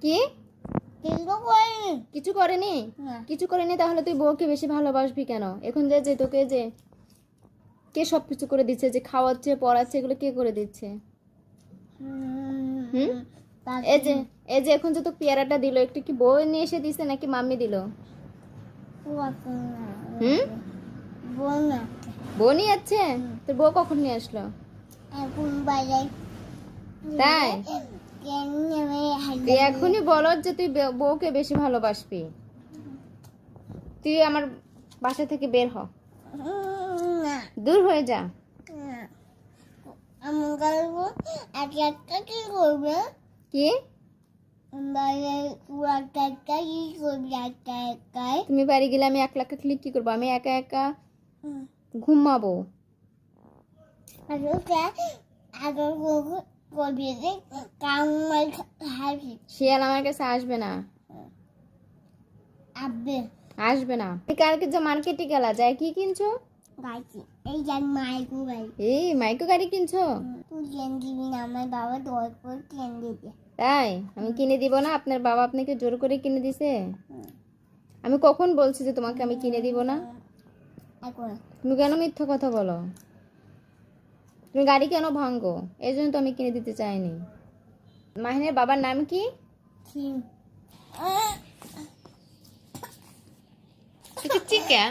কি কিছু করেনি? কিছু করেনি, তাহলে তুই বউকে বেশি ভালোবাসবি কেন? এখন যে যে তোকে যে কে সবকিছু করে দিচ্ছে, যে খাওয়াচ্ছে পড়াচ্ছে, এগুলো কে করে দিচ্ছে? হুম, এই যে এই যে এখন যে তো পেয়ারাটা দিল, একটু কি বউ নিয়ে এসে দিছে নাকি মাম্মি দিল? হুম, বউ নিয়ে যাচ্ছে? তোর বউ কখন নিয়ে আসলো? তাই তুই এখনই বলো যে তুই বউকে বেশি ভালোবাসবি। তুই আমার বাসা থেকে বের হ, দূর হয়ে যা। কি তুমি বাড়ি গেলে আমি একলা একলা কি করবো? আমি একা একা ঘুমাবো। শিয়াল আমার কাছে আসবে না, আসবে না। কালকে যে মার্কেটে গেলা, যায় কি কিনছো? এই মাইকো গাড়ি কিনছো? তাই আমি কিনে দিব না? আপনার বাবা আপনাকে জোর করে কিনে দিছে? আমি কখন বলছি যে তোমাকে আমি কিনে দিব না? তুমি কেন মিথ্যা কথা বলো? তুমি গাড়ি কেন ভাঙো? এই জন্য তো আমি কিনে দিতে চাইনি। মাহিনের বাবার নাম কি? চিকা